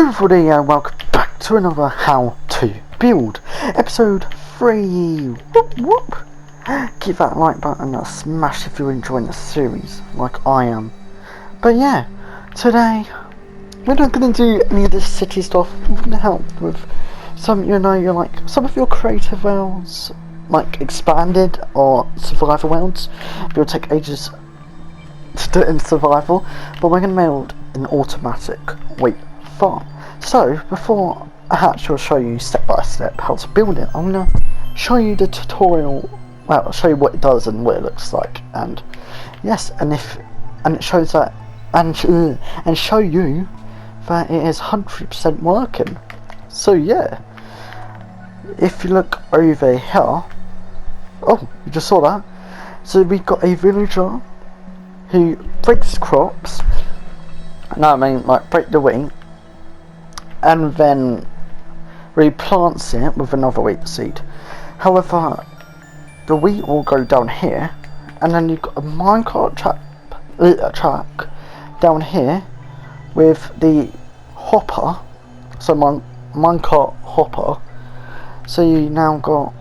Everybody and welcome back to another How to Build episode 3. Whoop whoop. Give that like button a smash if you're enjoying the series like I am. But yeah, today we're not going to do any of this city stuff. We're going to help with some, you're like some of your creative worlds, like expanded or survival worlds. It'll take ages to do it in survival, but we're going to build an automatic wheat farm. So before I actually show you step by step how to build it, I'm going to show you the tutorial. Well, I'll show you what it does and what it looks like, and yes, and it shows that, and show you that it is 100% working. So yeah, if you look over here, oh, you just saw that. So we've got a villager who breaks crops. No, I mean like break the wheat, and then replants it with another wheat seed. However, the wheat will go down here, and then you've got a minecart track down here with the hopper. So minecart hopper. So you now got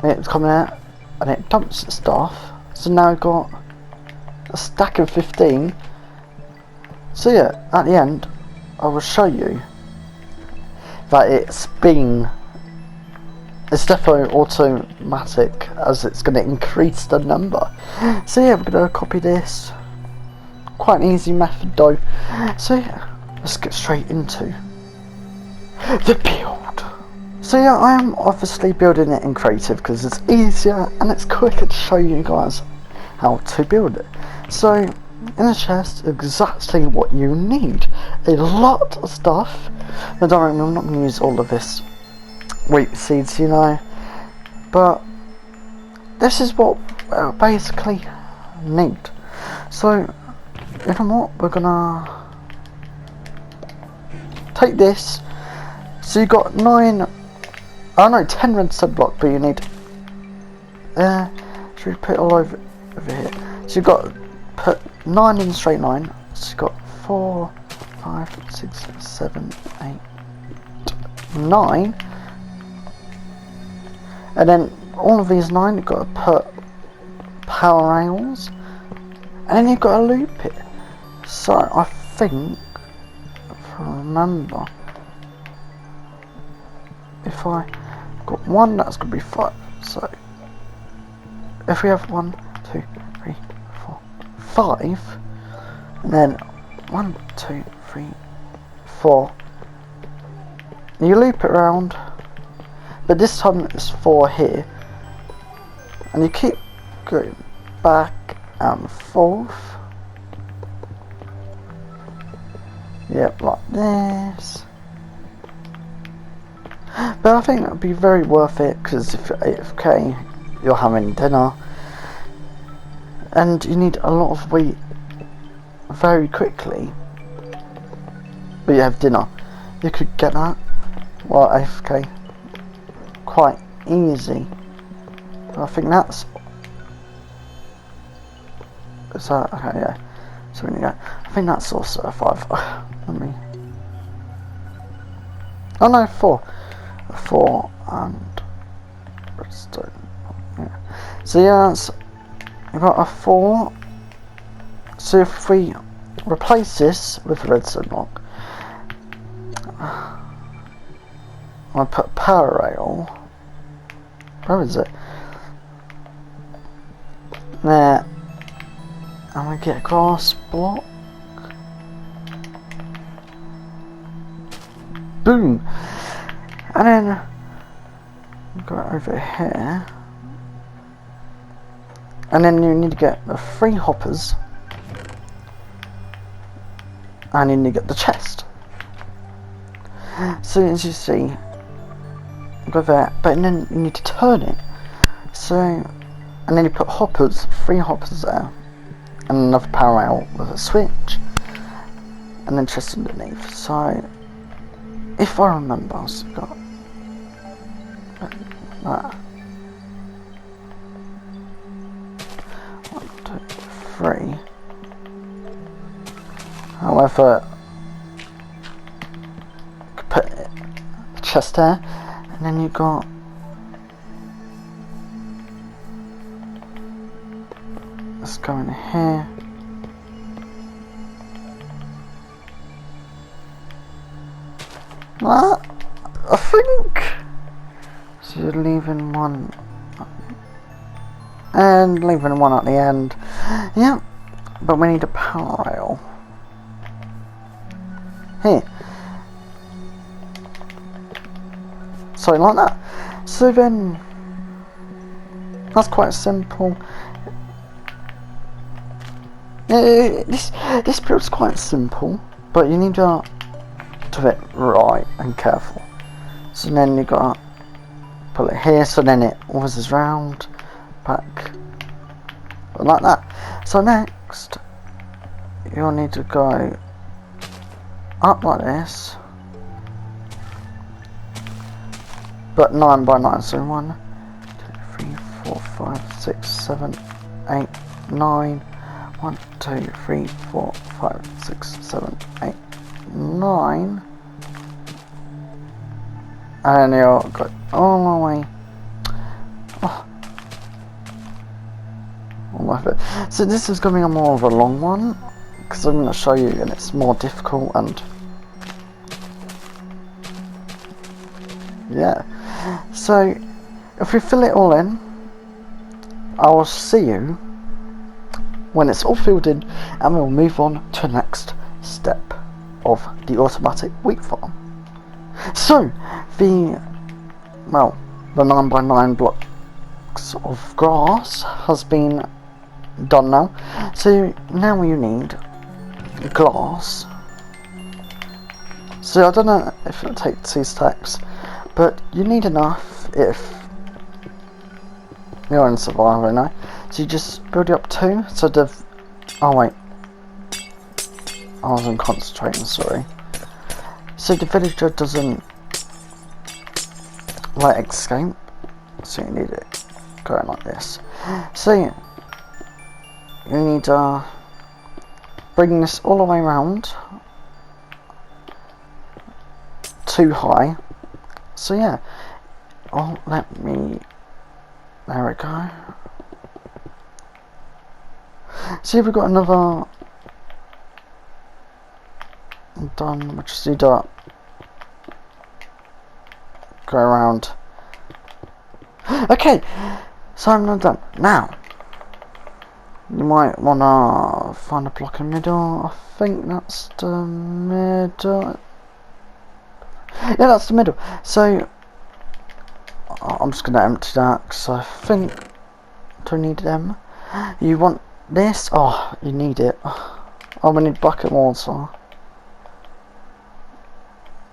it coming out, and it dumps the stuff. So now you've got a stack of 15. So yeah, at the end, I will show you that it's definitely automatic, as it's going to increase the number. So yeah, we're going to copy this. Quite an easy method though. So yeah, let's get straight into the build. So yeah, I am obviously building it in creative because it's easier and it's quicker to show you guys how to build it. So in the chest, exactly what you need. A lot of stuff. But don't worry, I'm not going to use all of this wheat seeds, but this is what we basically need. So you know what, we're gonna take this. So you got 10 redstone block, but you need should we put it all over here? So you got put 9 in a straight line. So you got 4, 5, 6, 7, 8, 9. And then all of these 9, you've got to put power rails, and then you've got to loop it. So I think, if I remember, if I got 1, that's going to be 5. So if we have 1, 2, 3, 4, 5, and then 1, 2, 3, 4, you loop it around. But this time it's 4 here, and you keep going back and forth. Yep, like this. But I think that would be very worth it, because if you're AFK, you're having dinner, and you need a lot of wheat very quickly, but you have dinner. You could get that while AFK. Quite easy. But I think that's okay, yeah. So when you go, I think that's also a 5. Let me. Oh no, 4. 4 and redstone. Yeah. So yeah, that's, you've got a 4. So if we replace this with a redstone block, I put power rail. Where is it? There. I'm gonna get a glass block. Boom. And then go over here. And then you need to get the 3 hoppers. And you need to get the chest. So as you see, go there, but then you need to turn it. So, and then you put hoppers, 3 hoppers there, and another power rail with a switch, and then chest underneath. So, if I remember, I've got that. 1, 2, 3. However, put the chest there, and then you got let's go in here. What? I think so. You're leaving one and leaving one at the end. Yeah, but we need a power rail here. So like that. So then that's quite simple. This build's quite simple, but you need to do it right and careful. So then you gotta put it here, so then it whizzes round, back, like that. So next, you'll need to go up like this, but 9 by 9. So 1, 2, 3, 4, 5, 6, 7, 8, 9. 1, 2, 3, 4, 5, 6, 7, 8, 9. And then you'll go all the way. Oh. I love it. So this is going to be more of a long one, because I'm going to show you and it's more difficult, and yeah. So if we fill it all in, I will see you when it's all filled in, and we'll move on to the next step of the automatic wheat farm. So the 9 by 9 blocks of grass has been done now. So now you need glass. So I don't know if it'll take 2 stacks, but you need enough if you're in survival now. So you just build it up 2. So the oh wait, I wasn't concentrating, sorry. So the villager doesn't like escape, so you need it going like this. So you need to bring this all the way around too high. So yeah, oh, let me, there we go. See, we've got another done. We'll just need to go around. Okay, so I'm not done. Now, you might want to find a block in the middle. I think that's the middle. Yeah, that's the middle. So, I'm just going to empty that, because I think I don't need them. You want this? Oh, you need it. Oh, we need bucket water.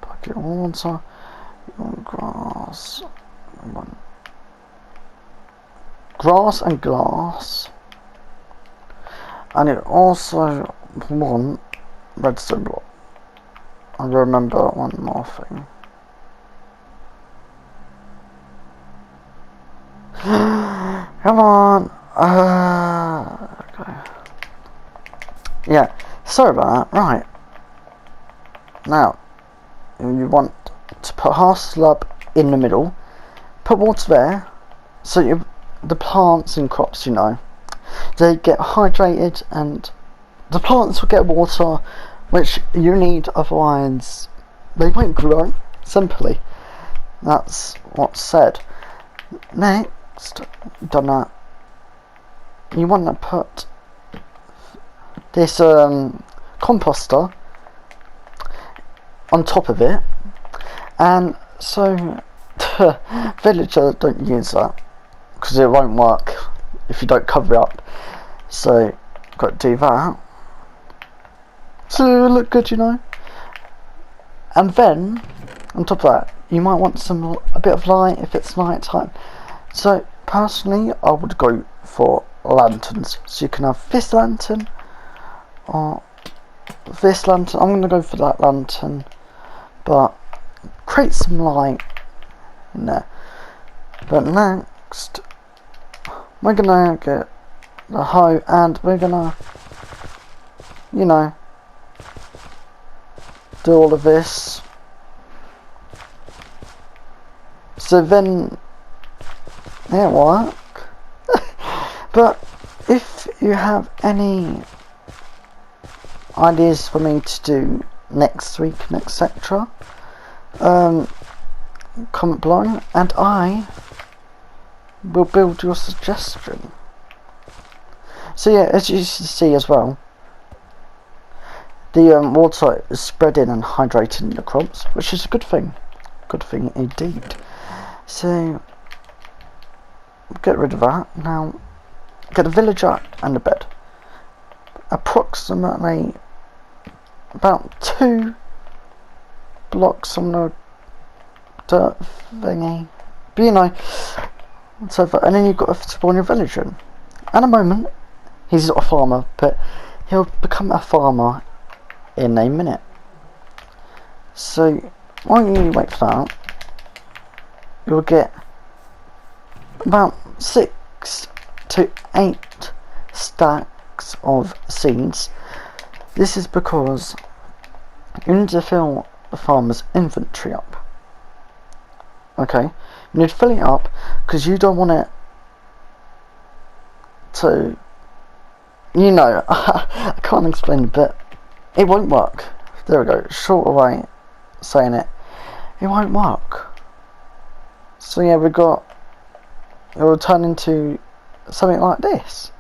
Bucket water. You want grass. You want grass and glass. And you also want redstone block. And remember one more thing. Come on. Okay. Yeah, sorry about that. Right. Now, you want to put half slab in the middle, put water there, so the plants and crops, you know, they get hydrated, and the plants will get water, which you need, otherwise they won't grow. Simply, that's what's said. Next, done that. You want to put this composter on top of it, and so villagers don't use that because it won't work if you don't cover it up. So got to do that. So it'll look good, you know. And then on top of that, you might want a bit of light if it's night time. So personally, I would go for lanterns. So you can have this lantern or this lantern. I'm going to go for that lantern, but create some light in there. But next, we're going to get the hoe, and we're going to, you know, do all of this. So then it work. But if you have any ideas for me to do next week, etc., comment below and I will build your suggestion. So yeah, as you can see as well, the water is spreading and hydrating the crops, which is a good thing. Good thing indeed. So get rid of that. Now get a villager and a bed. Approximately about 2 blocks on the dirt thingy. But you know, so and then you've got to spawn your villager in. At the moment, he's not a farmer, but he'll become a farmer in a minute. So while you wait for that, you'll get about 6 to 8 stacks of seeds. This is because you need to fill the farmer's inventory up. Okay, you need to fill it up because you don't want it to, you know, I can't explain it, but it won't work. There we go, shorter way saying it. It won't work. So yeah, it will turn into something like this.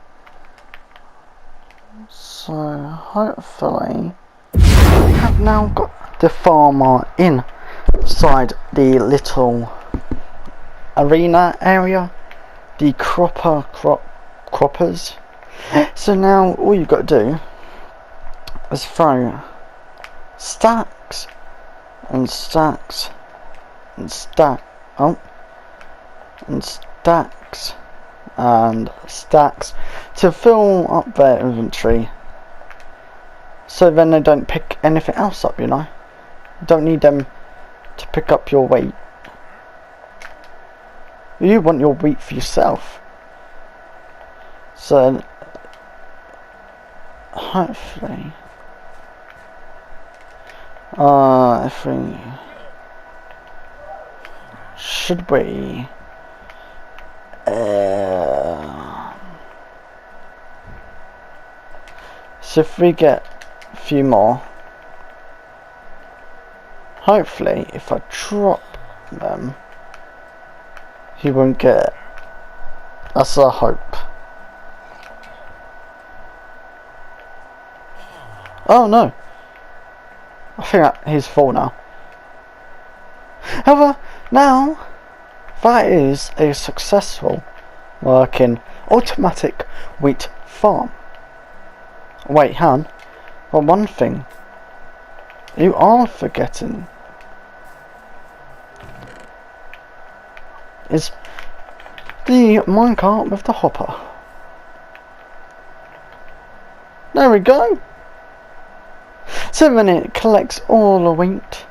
So hopefully we have now got the farmer inside the little arena area, the croppers. So now all you've got to do is throw stacks and stacks and stacks to fill up their inventory, so then they don't pick anything else up, you know. You don't need them to pick up your wheat. You want your wheat for yourself. So hopefully if we should we so if we get a few more, hopefully if I drop them he won't get it. That's our hope. Oh no, I think he's full now. However, now that is a successful working automatic wheat farm. Wait, Han, well, one thing you are forgetting is the minecart with the hopper. There we go. So then it collects all the wheat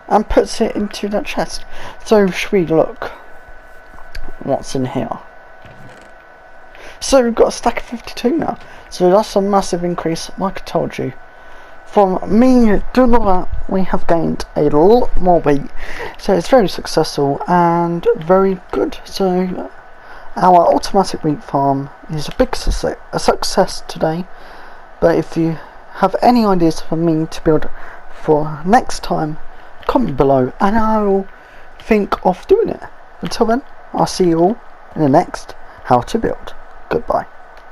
and puts it into that chest. So should we look what's in here? So we've got a stack of 52 now. So that's a massive increase, like I told you. From me doing all that, we have gained a lot more wheat. So it's very successful and very good. So our automatic wheat farm is a big success today. But if you have any ideas for me to build for next time, comment below and I'll think of doing it. Until then, I'll see you all in the next How to Build. Goodbye.